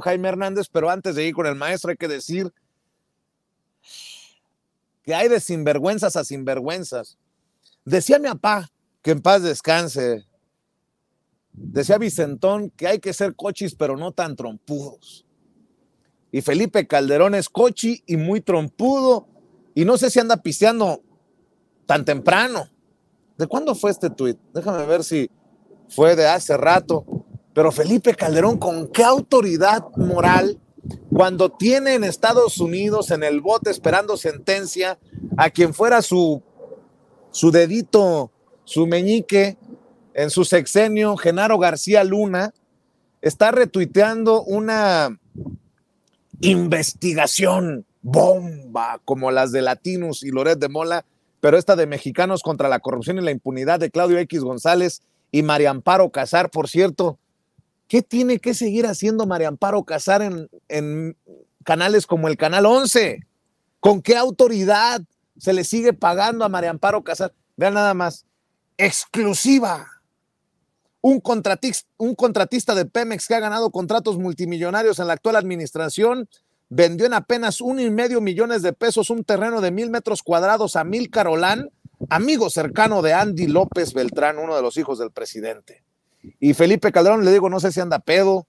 Jaime Hernández, pero antes de ir con el maestro hay que decir que hay de sinvergüenzas a sinvergüenzas. Decía mi papá, que en paz descanse, decía Vicentón que hay que ser cochis pero no tan trompudos. Y Felipe Calderón es cochi y muy trompudo y no sé si anda pisteando tan temprano. ¿De cuándo fue este tuit? Déjame ver si fue de hace rato. Pero Felipe Calderón, ¿con qué autoridad moral cuando tiene en Estados Unidos en el bote esperando sentencia a quien fuera su dedito, su meñique en su sexenio, Genaro García Luna, está retuiteando una investigación bomba como las de Latinus y Loret de Mola, pero esta de Mexicanos contra la Corrupción y la Impunidad de Claudio X González y María Amparo Casar? Por cierto, ¿qué tiene que seguir haciendo María Amparo Casar en canales como el Canal 11? ¿Con qué autoridad se le sigue pagando a María Amparo Casar? Vean nada más, exclusiva. Un contratista de Pemex que ha ganado contratos multimillonarios en la actual administración vendió en apenas $1.5 millones de pesos un terreno de 1,000 metros cuadrados a Amílcar Olán, amigo cercano de Andy López Beltrán, uno de los hijos del presidente. Y Felipe Calderón, le digo, no sé si anda pedo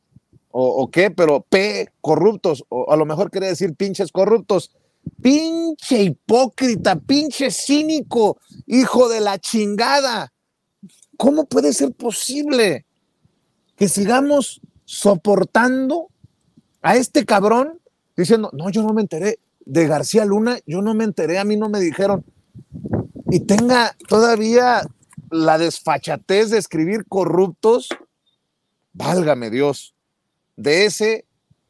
o qué, pero corruptos, o a lo mejor quiere decir pinches corruptos. Pinche hipócrita, pinche cínico, hijo de la chingada. ¿Cómo puede ser posible que sigamos soportando a este cabrón diciendo, no, yo no me enteré de García Luna, yo no me enteré, a mí no me dijeron, y tenga todavía la desfachatez de escribir corruptos? Válgame Dios, de ese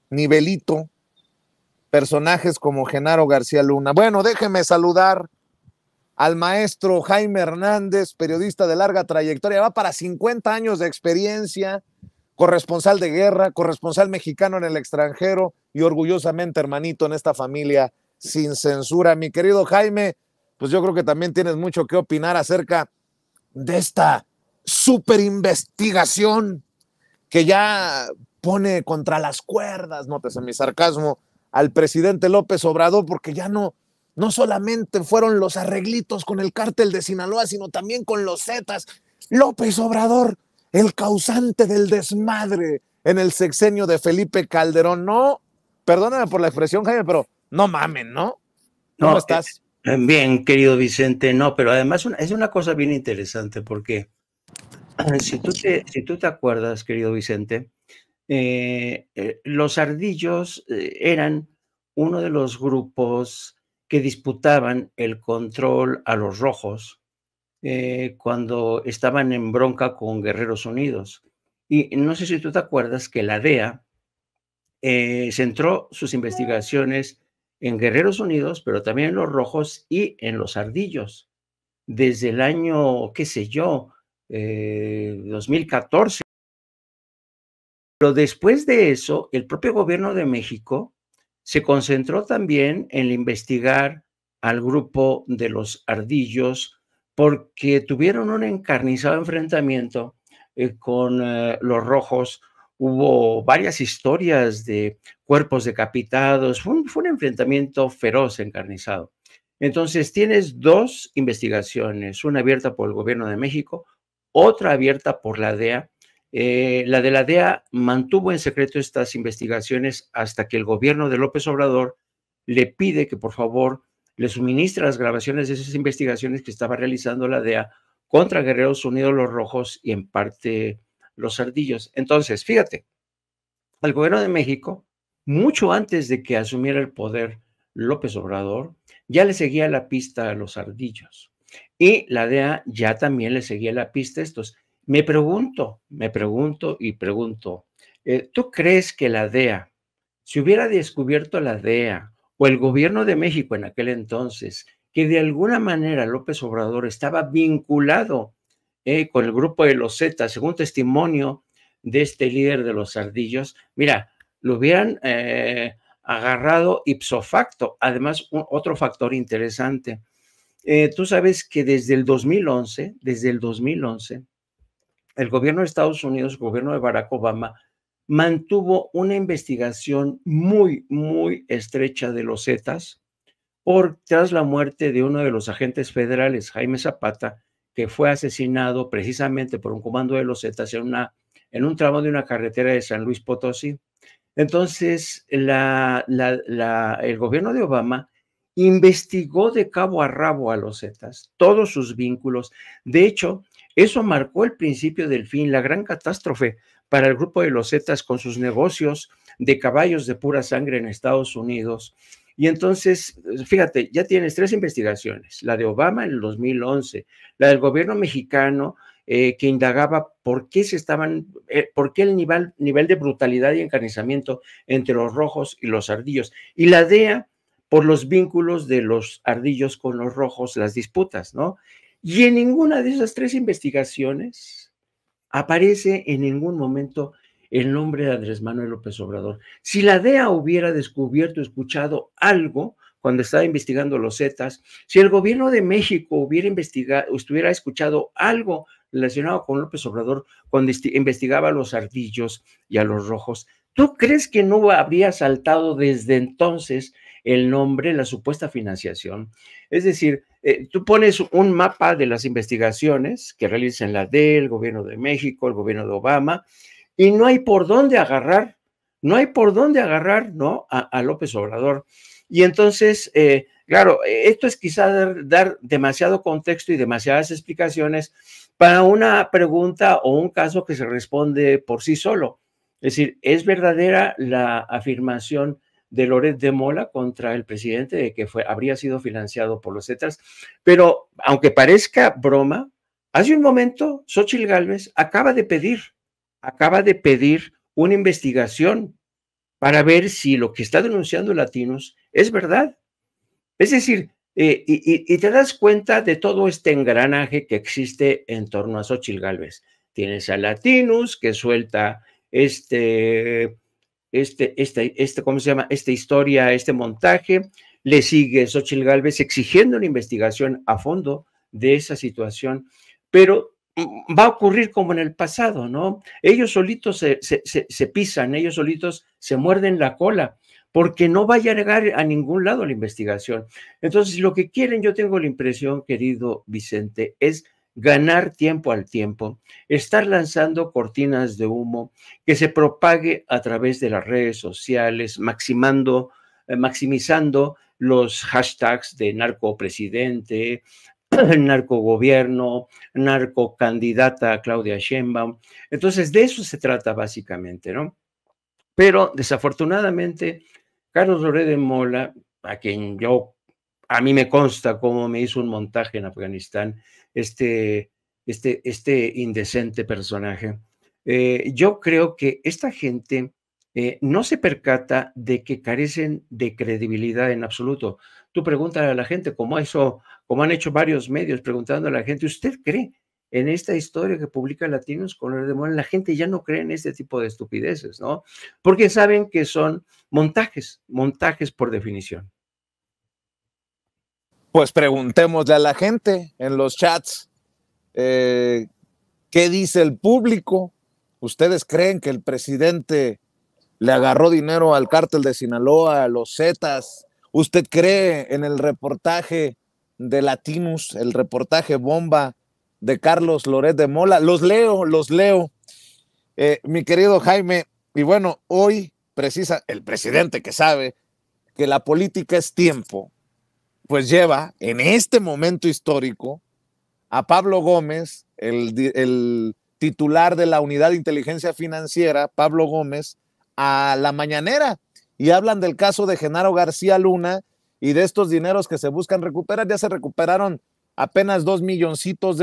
nivelito, personajes como Genaro García Luna. Bueno, déjeme saludar al maestro Jaime Hernández, periodista de larga trayectoria, va para 50 años de experiencia, corresponsal de guerra, corresponsal mexicano en el extranjero y orgullosamente hermanito en esta familia sin censura. Mi querido Jaime, pues yo creo que también tienes mucho que opinar acerca de esta super investigación que ya pone contra las cuerdas, nótese mi sarcasmo, al presidente López Obrador, porque ya no solamente fueron los arreglitos con el cártel de Sinaloa, sino también con los Zetas. López Obrador, el causante del desmadre en el sexenio de Felipe Calderón. No, perdóname por la expresión, Jaime, pero no mamen, ¿no? ¿Cómo No, estás? bien, querido Vicente, no, pero además es una cosa bien interesante porque si tú te acuerdas, querido Vicente, los ardillos eran uno de los grupos que disputaban el control a los rojos cuando estaban en bronca con Guerreros Unidos. Y no sé si tú te acuerdas que la DEA centró sus investigaciones en Guerreros Unidos, pero también en los rojos y en los ardillos. Desde el año, qué sé yo, 2014. Pero después de eso, el propio gobierno de México se concentró también en investigar al grupo de los ardillos porque tuvieron un encarnizado enfrentamiento con los rojos. Hubo varias historias de cuerpos decapitados. Fue un enfrentamiento feroz, encarnizado. Entonces, tienes dos investigaciones, una abierta por el gobierno de México, otra abierta por la DEA. La de la DEA mantuvo en secreto estas investigaciones hasta que el gobierno de López Obrador le pide que por favor le suministre las grabaciones de esas investigaciones que estaba realizando la DEA contra Guerreros Unidos, los Rojos y en parte los Ardillos. Entonces, fíjate, al gobierno de México, mucho antes de que asumiera el poder López Obrador, ya le seguía la pista a los Ardillos. Y la DEA ya también le seguía la pista a estos. Me pregunto y pregunto, ¿tú crees que la DEA, si hubiera descubierto la DEA o el gobierno de México en aquel entonces, que de alguna manera López Obrador estaba vinculado con el grupo de los Zetas, según testimonio de este líder de los Ardillos, mira, lo hubieran agarrado ipso facto? Además, otro factor interesante. Tú sabes que desde el 2011, el gobierno de Estados Unidos, el gobierno de Barack Obama, mantuvo una investigación muy, muy estrecha de los Zetas tras la muerte de uno de los agentes federales, Jaime Zapata, que fue asesinado precisamente por un comando de los Zetas en un tramo de una carretera de San Luis Potosí. Entonces, el gobierno de Obama investigó de cabo a rabo a los Zetas, todos sus vínculos. De hecho, eso marcó el principio del fin, la gran catástrofe para el grupo de los Zetas con sus negocios de caballos de pura sangre en Estados Unidos. Y entonces, fíjate, ya tienes 3 investigaciones, la de Obama en el 2011, la del gobierno mexicano que indagaba por qué por qué el nivel de brutalidad y encarnizamiento entre los rojos y los ardillos, y la DEA por los vínculos de los ardillos con los rojos, las disputas, ¿no? Y en ninguna de esas 3 investigaciones aparece en ningún momento el nombre de Andrés Manuel López Obrador. Si la DEA hubiera descubierto, escuchado algo cuando estaba investigando los Zetas, si el gobierno de México hubiera escuchado algo relacionado con López Obrador cuando investigaba a los ardillos y a los rojos, ¿tú crees que no habría saltado desde entonces el nombre, la supuesta financiación? Es decir, tú pones un mapa de las investigaciones que realizan la DEA, el gobierno de México, el gobierno de Obama, y no hay por dónde agarrar, ¿no? A López Obrador. Y entonces, claro, esto es quizá dar demasiado contexto y demasiadas explicaciones para una pregunta o un caso que se responde por sí solo. Es decir, ¿es verdadera la afirmación de Loret de Mola contra el presidente de que habría sido financiado por los Zetas? Pero aunque parezca broma, hace un momento Xóchitl Gálvez acaba de pedir una investigación para ver si lo que está denunciando Latinos es verdad. Es decir, y te das cuenta de todo este engranaje que existe en torno a Xóchitl Gálvez. Tienes a Latinos que suelta ¿cómo se llama? Esta historia, este montaje. Le sigue Xóchitl Gálvez exigiendo una investigación a fondo de esa situación, pero va a ocurrir como en el pasado, ¿no? Ellos solitos se pisan, ellos solitos se muerden la cola, porque no vaya a llegar a ningún lado la investigación. Entonces, lo que quieren, yo tengo la impresión, querido Vicente, es ganar tiempo al tiempo, estar lanzando cortinas de humo que se propague a través de las redes sociales, maximizando los hashtags de narcopresidente, narcogobierno, narcocandidata Claudia Sheinbaum. Entonces, de eso se trata básicamente, ¿no? Pero desafortunadamente, Carlos Loret de Mola, a mí me consta cómo me hizo un montaje en Afganistán, este indecente personaje. Yo creo que esta gente no se percata de que carecen de credibilidad en absoluto. Tú pregúntale a la gente, como han hecho varios medios preguntando a la gente, ¿usted cree en esta historia que publica Latinos con Loret de Mola? La gente ya no cree en este tipo de estupideces, ¿no? Porque saben que son montajes por definición. Pues preguntémosle a la gente en los chats, ¿qué dice el público? ¿Ustedes creen que el presidente le agarró dinero al cártel de Sinaloa, a los Zetas? ¿Usted cree en el reportaje de Latinos, el reportaje bomba de Carlos Loret de Mola? Los leo. Mi querido Jaime, y bueno, hoy precisa el presidente que sabe que la política es tiempo, pues lleva en este momento histórico a Pablo Gómez, el titular de la Unidad de Inteligencia Financiera, Pablo Gómez, a la mañanera y hablan del caso de Genaro García Luna y de estos dineros que se buscan recuperar. Ya se recuperaron apenas $2 milloncitos.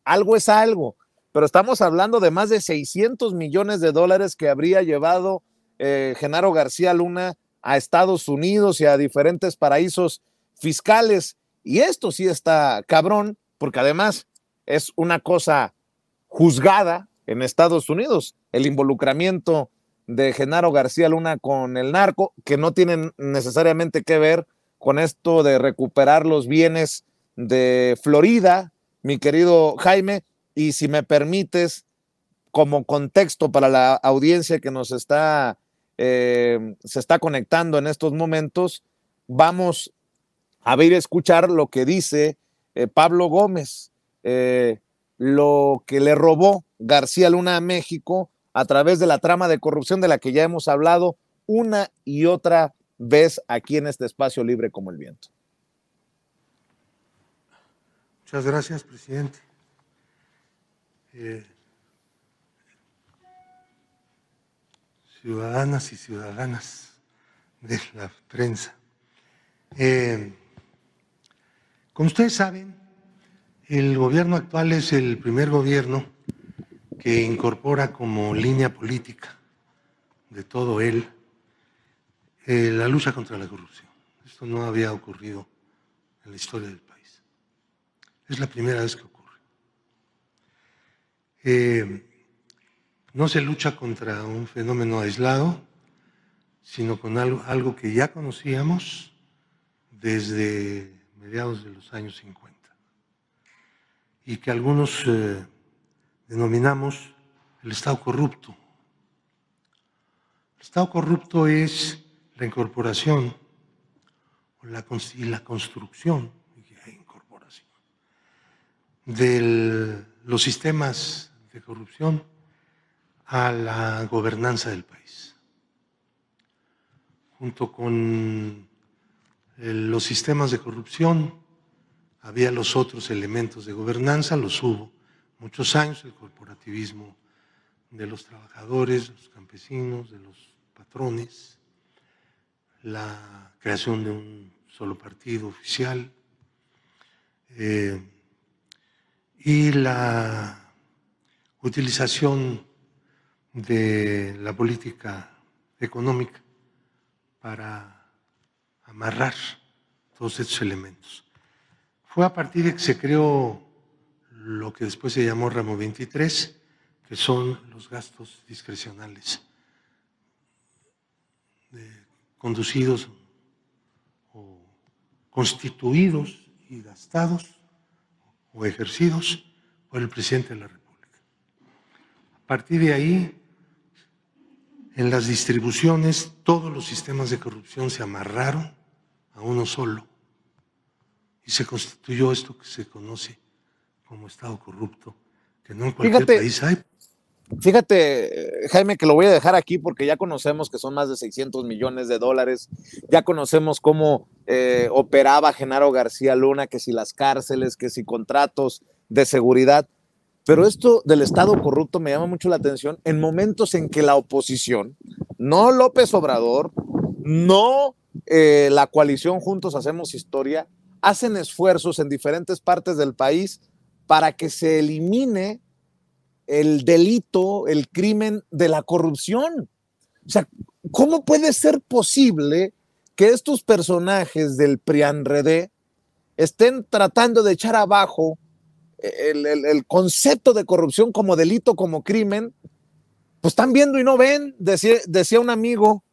Algo es algo, pero estamos hablando de más de $600 millones que habría llevado Genaro García Luna a Estados Unidos y a diferentes paraísos fiscales. Y esto sí está cabrón, porque además es una cosa juzgada en Estados Unidos, el involucramiento de Genaro García Luna con el narco, que no tienen necesariamente que ver con esto de recuperar los bienes de Florida, mi querido Jaime. Y si me permites, como contexto para la audiencia que nos está, se está conectando en estos momentos, vamos a ver y escuchar lo que dice Pablo Gómez, lo que le robó García Luna a México a través de la trama de corrupción de la que ya hemos hablado una y otra vez aquí en este espacio libre como el viento. Muchas gracias, presidente. Ciudadanas y ciudadanas de la prensa. Como ustedes saben, el gobierno actual es el primer gobierno que incorpora como línea política de todo él la lucha contra la corrupción. Esto no había ocurrido en la historia del país. Es la primera vez que ocurre. No se lucha contra un fenómeno aislado, sino con algo que ya conocíamos desde mediados de los años 50 y que algunos denominamos el Estado corrupto. El Estado corrupto es la incorporación y la construcción e incorporación de los sistemas de corrupción a la gobernanza del país. Junto con los sistemas de corrupción había los otros elementos de gobernanza, los hubo muchos años, el corporativismo de los trabajadores, de los campesinos, de los patrones, la creación de un solo partido oficial y la utilización de la política económica para amarrar todos estos elementos. Fue a partir de que se creó lo que después se llamó Ramo 23, que son los gastos discrecionales conducidos o constituidos y gastados o ejercidos por el presidente de la República. A partir de ahí, en las distribuciones, todos los sistemas de corrupción se amarraron a uno solo y se constituyó esto que se conoce como Estado corrupto, que no en cualquier país hay. Fíjate, Jaime, que lo voy a dejar aquí porque ya conocemos que son más de 600 millones de dólares, ya conocemos cómo operaba Genaro García Luna, que si las cárceles, que si contratos de seguridad, pero esto del Estado corrupto me llama mucho la atención en momentos en que la oposición, no López Obrador, no la coalición Juntos Hacemos Historia, hacen esfuerzos en diferentes partes del país para que se elimine el delito, el crimen de la corrupción. O sea, ¿cómo puede ser posible que estos personajes del PRIANREDE estén tratando de echar abajo el concepto de corrupción como delito, como crimen? Pues están viendo y no ven, decía un amigo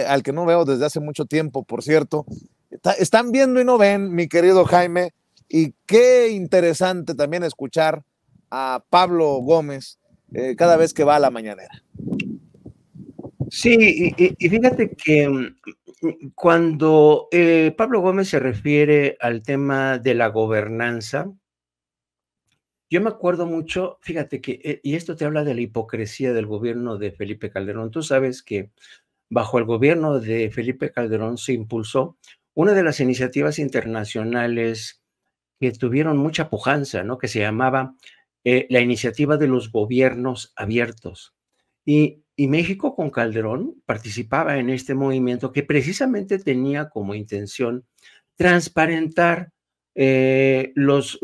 al que no veo desde hace mucho tiempo, por cierto. Están viendo y no ven, mi querido Jaime, y qué interesante también escuchar a Pablo Gómez cada vez que va a la mañanera. Sí, y fíjate que cuando Pablo Gómez se refiere al tema de la gobernanza, yo me acuerdo mucho, fíjate que, y esto te habla de la hipocresía del gobierno de Felipe Calderón. Tú sabes que bajo el gobierno de Felipe Calderón se impulsó una de las iniciativas internacionales que tuvieron mucha pujanza, ¿no? Que se llamaba la Iniciativa de los Gobiernos Abiertos. Y México con Calderón participaba en este movimiento que precisamente tenía como intención transparentar los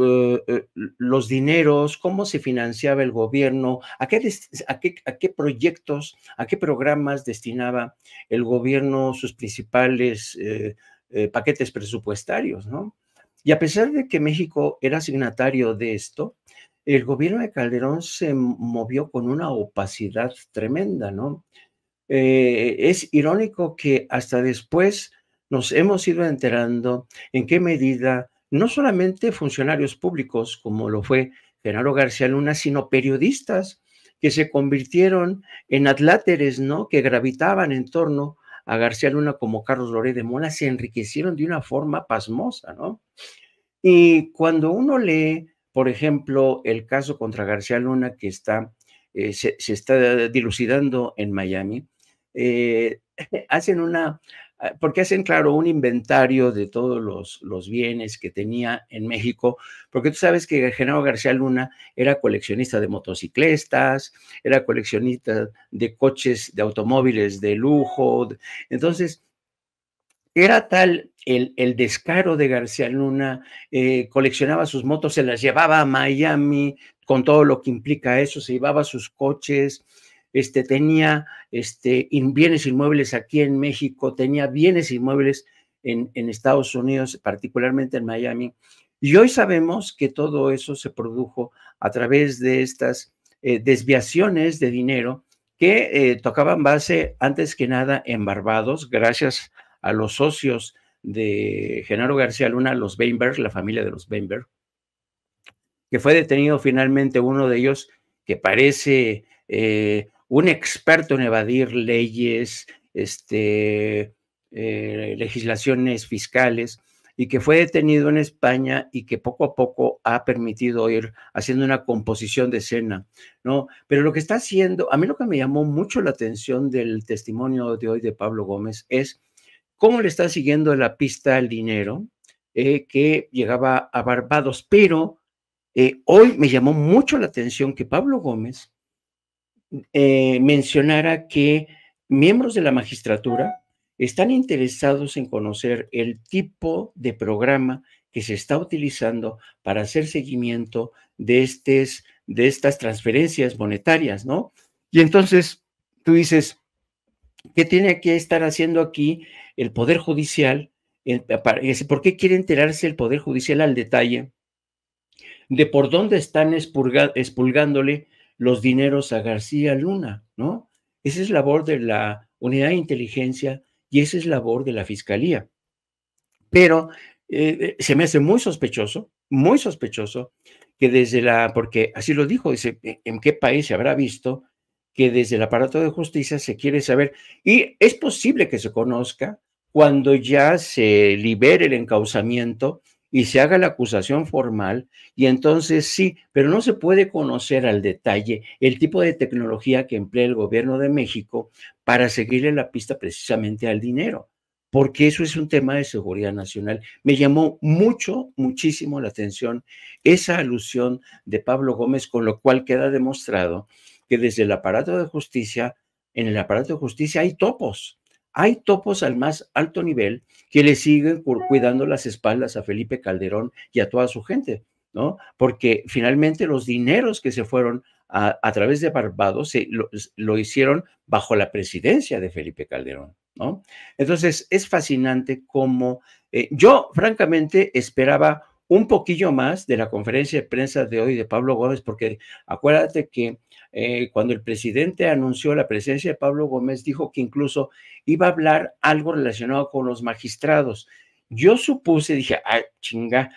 dineros, cómo se financiaba el gobierno, a qué proyectos, a qué programas destinaba el gobierno sus principales paquetes presupuestarios, ¿no? Y a pesar de que México era signatario de esto, el gobierno de Calderón se movió con una opacidad tremenda, ¿no? Es irónico que hasta después nos hemos ido enterando en qué medida no solamente funcionarios públicos, como lo fue Genaro García Luna, sino periodistas que se convirtieron en adláteres, ¿no? Que gravitaban en torno a García Luna como Carlos Loret de Mola, se enriquecieron de una forma pasmosa, ¿no? Y cuando uno lee, por ejemplo, el caso contra García Luna que se está dilucidando en Miami, eh, hacen porque hacen, claro, un inventario de todos los bienes que tenía en México, porque tú sabes que Genaro García Luna era coleccionista de motocicletas, era coleccionista de coches, de automóviles de lujo. Entonces, era tal el descaro de García Luna, coleccionaba sus motos, se las llevaba a Miami con todo lo que implica eso, se llevaba sus coches, tenía bienes inmuebles aquí en México, tenía bienes inmuebles en Estados Unidos, particularmente en Miami. Y hoy sabemos que todo eso se produjo a través de estas desviaciones de dinero que tocaban base antes que nada en Barbados, gracias a los socios de Genaro García Luna, los Weinberg, la familia de los Weinberg, que fue detenido finalmente uno de ellos que parece un experto en evadir leyes, legislaciones fiscales, y que fue detenido en España y que poco a poco ha permitido ir haciendo una composición de escena, ¿no? Pero lo que está haciendo, a mí lo que me llamó mucho la atención del testimonio de hoy de Pablo Gómez es cómo le está siguiendo la pista al dinero que llegaba a Barbados. Pero hoy me llamó mucho la atención que Pablo Gómez mencionara que miembros de la magistratura están interesados en conocer el tipo de programa que se está utilizando para hacer seguimiento de estas transferencias monetarias, ¿no? Y entonces tú dices, ¿qué tiene que estar haciendo aquí el Poder Judicial? ¿Por qué quiere enterarse el Poder Judicial al detalle de por dónde están expulgándole los dineros a García Luna, ¿no? Esa es labor de la Unidad de Inteligencia y esa es labor de la Fiscalía. Pero se me hace muy sospechoso que porque así lo dijo, dice, ¿en qué país se habrá visto que desde el aparato de justicia se quiere saber? Y es posible que se conozca cuando ya se libere el encauzamiento y se haga la acusación formal, y entonces sí, pero no se puede conocer al detalle el tipo de tecnología que emplea el gobierno de México para seguirle la pista precisamente al dinero, porque eso es un tema de seguridad nacional. Me llamó muchísimo la atención esa alusión de Pablo Gómez, con lo cual queda demostrado que desde el aparato de justicia, en el aparato de justicia hay topos al más alto nivel que le siguen cuidando las espaldas a Felipe Calderón y a toda su gente, ¿no? Porque finalmente los dineros que se fueron a través de Barbados lo hicieron bajo la presidencia de Felipe Calderón, ¿no? Entonces, es fascinante cómo yo, francamente, esperaba un poquillo más de la conferencia de prensa de hoy de Pablo Gómez, porque acuérdate que cuando el presidente anunció la presencia de Pablo Gómez, dijo que incluso iba a hablar algo relacionado con los magistrados. Yo supuse, dije, ay, chinga,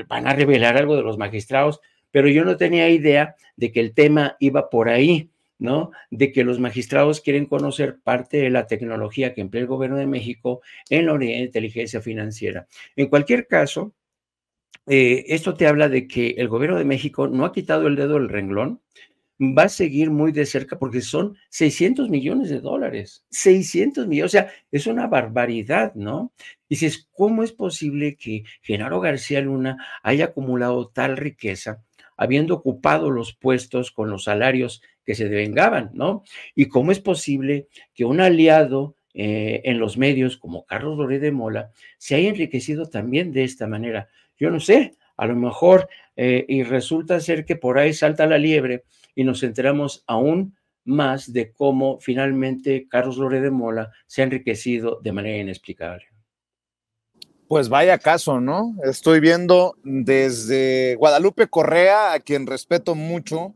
van a revelar algo de los magistrados, pero yo no tenía idea de que el tema iba por ahí, ¿no? De que los magistrados quieren conocer parte de la tecnología que emplea el gobierno de México en la unidad de inteligencia financiera. En cualquier caso, esto te habla de que el gobierno de México no ha quitado el dedo del renglón, va a seguir muy de cerca porque son $600 millones, 600 millones, o sea, es una barbaridad, ¿no? Dices, ¿cómo es posible que Genaro García Luna haya acumulado tal riqueza habiendo ocupado los puestos con los salarios que se devengaban, ¿no? Y cómo es posible que un aliado en los medios como Carlos Loret de Mola se haya enriquecido también de esta manera? Yo no sé, a lo mejor, y resulta ser que por ahí salta la liebre y nos enteramos aún más de cómo finalmente Carlos Loret de Mola se ha enriquecido de manera inexplicable. Pues vaya caso, ¿no? Estoy viendo desde Guadalupe Correa, a quien respeto mucho,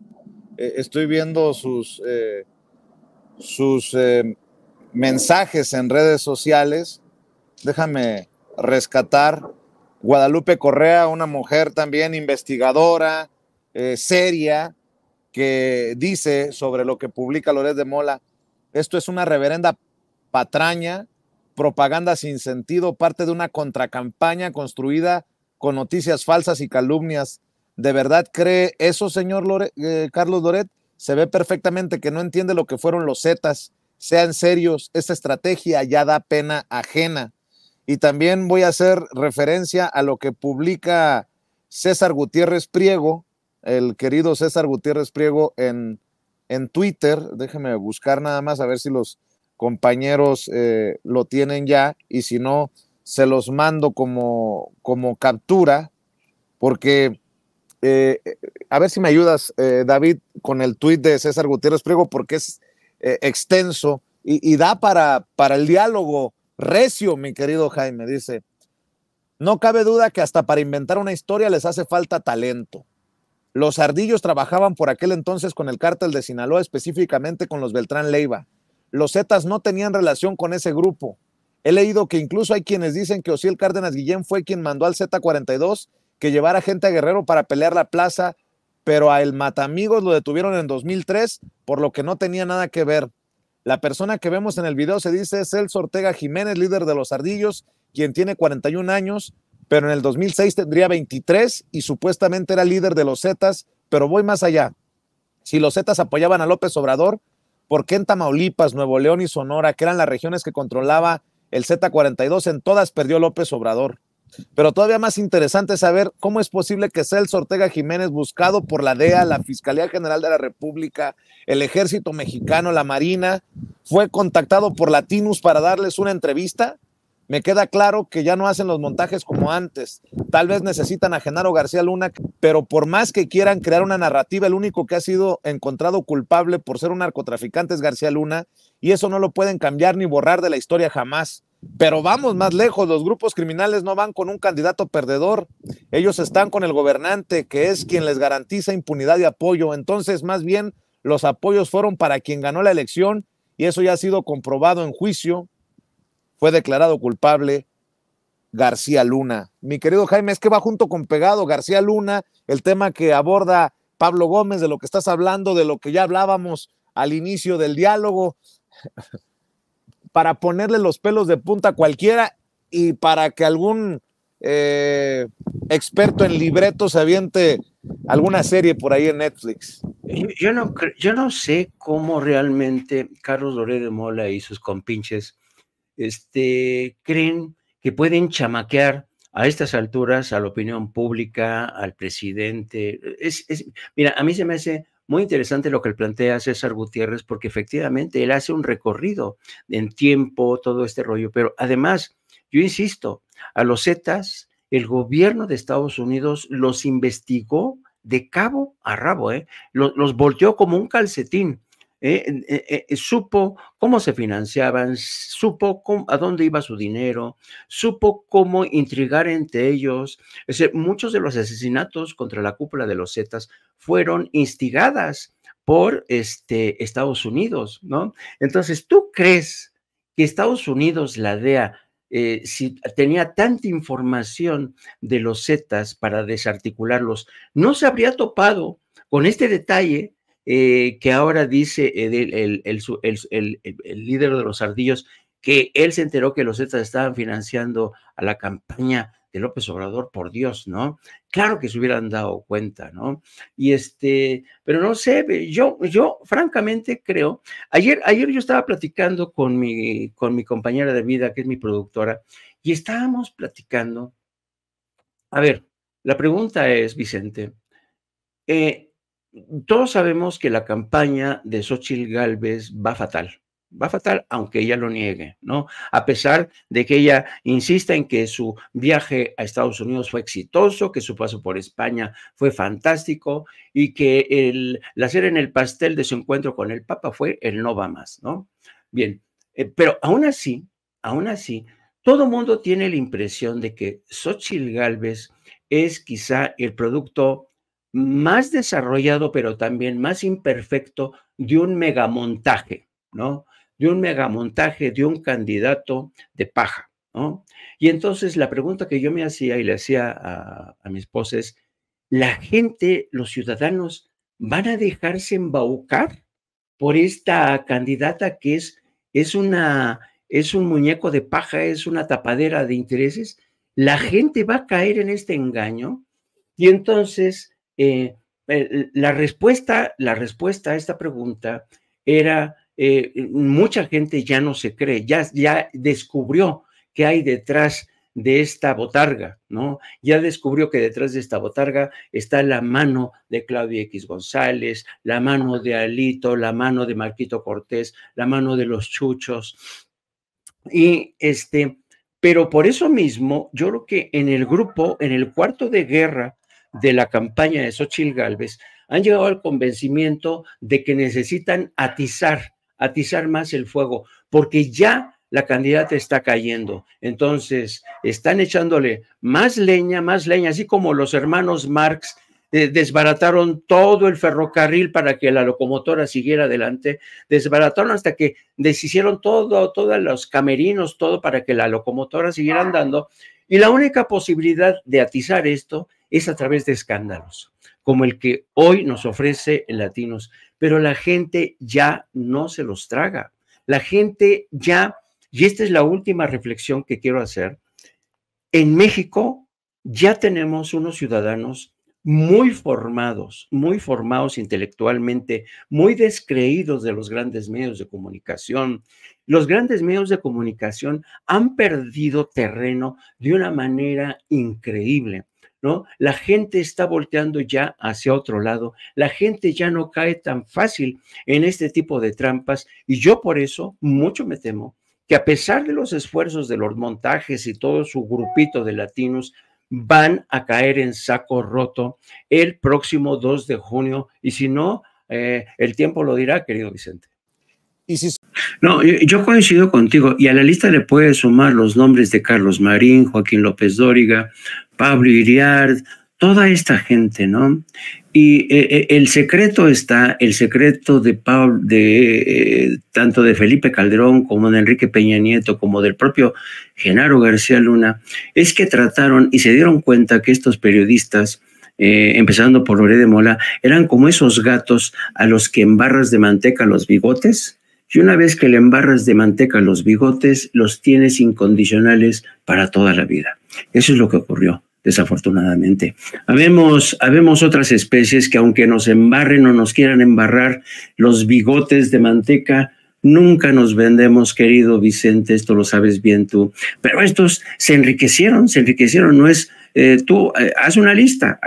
estoy viendo sus mensajes en redes sociales. Déjame rescatar Guadalupe Correa, una mujer también investigadora, seria, que dice sobre lo que publica Loret de Mola: esto es una reverenda patraña, propaganda sin sentido, parte de una contracampaña construida con noticias falsas y calumnias. ¿De verdad cree eso, señor Carlos Loret? Se ve perfectamente que no entiende lo que fueron los Zetas. Sean serios, esta estrategia ya da pena ajena. Y también voy a hacer referencia a lo que publica César Gutiérrez Priego, el querido César Gutiérrez Priego en Twitter. Déjeme buscar nada más a ver si los compañeros lo tienen ya, y si no, se los mando como captura, porque a ver si me ayudas, David, con el tuit de César Gutiérrez Priego, porque es extenso y da para el diálogo recio, mi querido Jaime. Dice: no cabe duda que hasta para inventar una historia les hace falta talento. Los Ardillos trabajaban por aquel entonces con el cártel de Sinaloa, específicamente con los Beltrán Leiva. Los Zetas no tenían relación con ese grupo. He leído que incluso hay quienes dicen que Osiel Cárdenas Guillén fue quien mandó al Z-42 que llevara gente a Guerrero para pelear la plaza, pero a el Matamigos lo detuvieron en 2003, por lo que no tenía nada que ver. La persona que vemos en el video se dice Celso Ortega Jiménez, líder de los Ardillos, quien tiene 41 años, pero en el 2006 tendría 23 y supuestamente era líder de los Zetas. Pero voy más allá. Si los Zetas apoyaban a López Obrador, ¿por qué en Tamaulipas, Nuevo León y Sonora, que eran las regiones que controlaba el Z-42, en todas perdió López Obrador? Pero todavía más interesante es saber cómo es posible que Celso Ortega Jiménez, buscado por la DEA, la Fiscalía General de la República, el Ejército Mexicano, la Marina, fue contactado por Latinus para darles una entrevista. Me queda claro que ya no hacen los montajes como antes. Tal vez necesitan a Genaro García Luna, pero por más que quieran crear una narrativa, el único que ha sido encontrado culpable por ser un narcotraficante es García Luna, y eso no lo pueden cambiar ni borrar de la historia jamás. Pero vamos más lejos, los grupos criminales no van con un candidato perdedor, ellos están con el gobernante, que es quien les garantiza impunidad y apoyo. Entonces, más bien, los apoyos fueron para quien ganó la elección, y eso ya ha sido comprobado en juicio. Fue declarado culpable García Luna. Mi querido Jaime, es que va junto con pegado García Luna, el tema que aborda Pablo Gómez, de lo que estás hablando, de lo que ya hablábamos al inicio del diálogo, para ponerle los pelos de punta a cualquiera y para que algún experto en libretos se aviente alguna serie por ahí en Netflix. Yo no sé cómo realmente Carlos Loret de Mola y sus compinches creen que pueden chamaquear a estas alturas a la opinión pública, al presidente. Mira, a mí se me hace muy interesante lo que plantea César Gutiérrez, porque efectivamente él hace un recorrido en tiempo, todo este rollo, pero además, yo insisto, a los Zetas, el gobierno de Estados Unidos los investigó de cabo a rabo, los volteó como un calcetín. Supo cómo se financiaban, supo a dónde iba su dinero, supo cómo intrigar entre ellos. Muchos de los asesinatos contra la cúpula de los Zetas fueron instigadas por Estados Unidos, ¿no? Entonces, ¿tú crees que Estados Unidos, la DEA, si tenía tanta información de los Zetas para desarticularlos, no se habría topado con este detalle que ahora dice el líder de los Ardillos, que él se enteró que los Zetas estaban financiando a la campaña de López Obrador? Por Dios, ¿no? Claro que se hubieran dado cuenta, ¿no? Y pero no sé, yo francamente creo, ayer yo estaba platicando con mi compañera de vida, que es mi productora, y estábamos platicando. A ver, la pregunta es, Vicente, todos sabemos que la campaña de Xóchitl Gálvez va fatal, aunque ella lo niegue, ¿no? A pesar de que ella insista en que su viaje a Estados Unidos fue exitoso, que su paso por España fue fantástico y que la cera en el pastel de su encuentro con el Papa fue el no va más, ¿no? Bien, pero aún así, todo mundo tiene la impresión de que Xóchitl Gálvez es quizá el producto más desarrollado, pero también más imperfecto de un megamontaje, ¿no? De un megamontaje de un candidato de paja, ¿no? Y entonces la pregunta que yo me hacía y le hacía a mi esposa es, ¿la gente, los ciudadanos, van a dejarse embaucar por esta candidata que es un muñeco de paja, es una tapadera de intereses. La gente va a caer en este engaño y entonces la respuesta a esta pregunta era, mucha gente ya no se cree, ya descubrió qué hay detrás de esta botarga, ¿no? Ya descubrió que detrás de esta botarga está la mano de Claudio X González, la mano de Alito, la mano de Marquito Cortés, la mano de los chuchos. Y pero por eso mismo, yo creo que en el grupo, en el cuarto de guerra de la campaña de Xóchitl Gálvez, han llegado al convencimiento de que necesitan atizar más el fuego, porque ya la candidata está cayendo. Entonces, están echándole más leña, así como los hermanos Marx desbarataron todo el ferrocarril para que la locomotora siguiera adelante, desbarataron hasta que deshicieron todos los camerinos, todo para que la locomotora siguiera andando, y la única posibilidad de atizar esto es a través de escándalos, como el que hoy nos ofrece el Latinos, pero la gente ya no se los traga, la gente ya, y esta es la última reflexión que quiero hacer, en México ya tenemos unos ciudadanos muy formados intelectualmente, muy descreídos de los grandes medios de comunicación. Los grandes medios de comunicación han perdido terreno de una manera increíble, ¿no? La gente está volteando ya hacia otro lado, la gente ya no cae tan fácil en este tipo de trampas, y yo por eso mucho me temo que a pesar de los esfuerzos de los montajes y todo su grupito de latinos, van a caer en saco roto el próximo 2 de junio, y si no, el tiempo lo dirá, querido Vicente. Y si... No, yo coincido contigo, y a la lista le puedes sumar los nombres de Carlos Marín, Joaquín López Dóriga, Pablo Iriart, toda esta gente, ¿no? Y el secreto de tanto de Felipe Calderón como de Enrique Peña Nieto, como del propio Genaro García Luna, es que trataron y se dieron cuenta que estos periodistas, empezando por Loret de Mola, eran como esos gatos a los que embarras de manteca los bigotes, y una vez que le embarras de manteca los bigotes, los tienes incondicionales para toda la vida. Eso es lo que ocurrió, desafortunadamente. Habemos otras especies que, aunque nos embarren o nos quieran embarrar los bigotes de manteca, nunca nos vendemos, querido Vicente, esto lo sabes bien tú. Pero estos se enriquecieron, no es... tú haz una lista.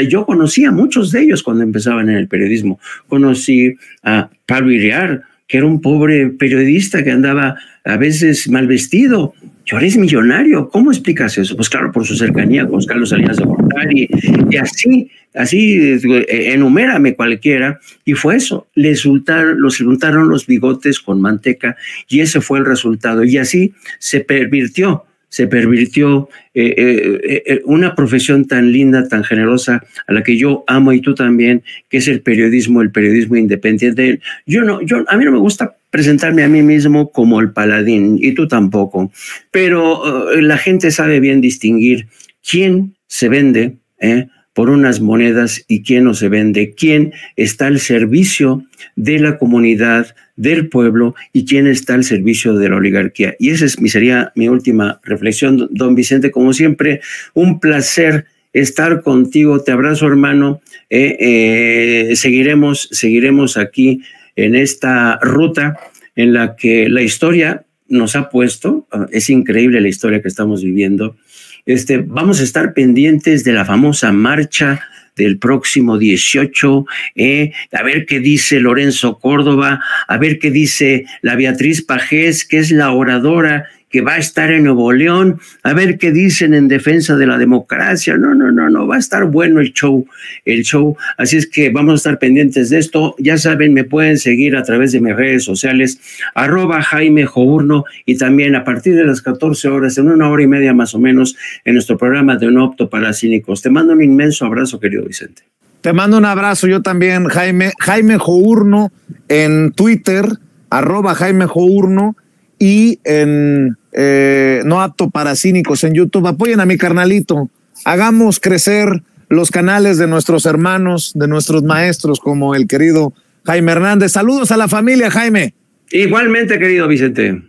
Yo conocí a muchos de ellos cuando empezaban en el periodismo. Conocí a Pablo Iriart, que era un pobre periodista que andaba a veces mal vestido. Y ahora es millonario. ¿Cómo explicas eso? Pues claro, por su cercanía con Carlos Salinas de Gortari, y así, enumérame cualquiera, y fue eso. Los untaron los bigotes con manteca, y ese fue el resultado. Y así se pervirtió una profesión tan linda, tan generosa, a la que yo amo y tú también, que es el periodismo independiente. A mí no me gusta presentarme a mí mismo como el paladín, y tú tampoco, pero la gente sabe bien distinguir quién se vende por unas monedas y quién no se vende, quién está al servicio de la comunidad, del pueblo, y quién está al servicio de la oligarquía. Y esa sería mi última reflexión, don Vicente. Como siempre, un placer estar contigo. Te abrazo, hermano. Seguiremos aquí en esta ruta en la que la historia nos ha puesto. Es increíble la historia que estamos viviendo. Vamos a estar pendientes de la famosa marcha del próximo 18, a ver qué dice Lorenzo Córdoba, a ver qué dice la Beatriz Pajés, que es la oradora que va a estar en Nuevo León, a ver qué dicen en defensa de la democracia. No, va a estar bueno el show, así es que vamos a estar pendientes de esto. Ya saben, me pueden seguir a través de mis redes sociales, @JaimeJourno, y también a partir de las 14 horas, en 1 hora y media más o menos, en nuestro programa de No Apto para Cínicos. Te mando un inmenso abrazo, querido Vicente. Te mando un abrazo yo también, Jaime Journo en Twitter, @JaimeJourno, y en No Apto para Cínicos en YouTube. Apoyen a mi carnalito, hagamos crecer los canales de nuestros hermanos, de nuestros maestros, como el querido Jaime Hernández. Saludos a la familia, Jaime. Igualmente, querido Vicente.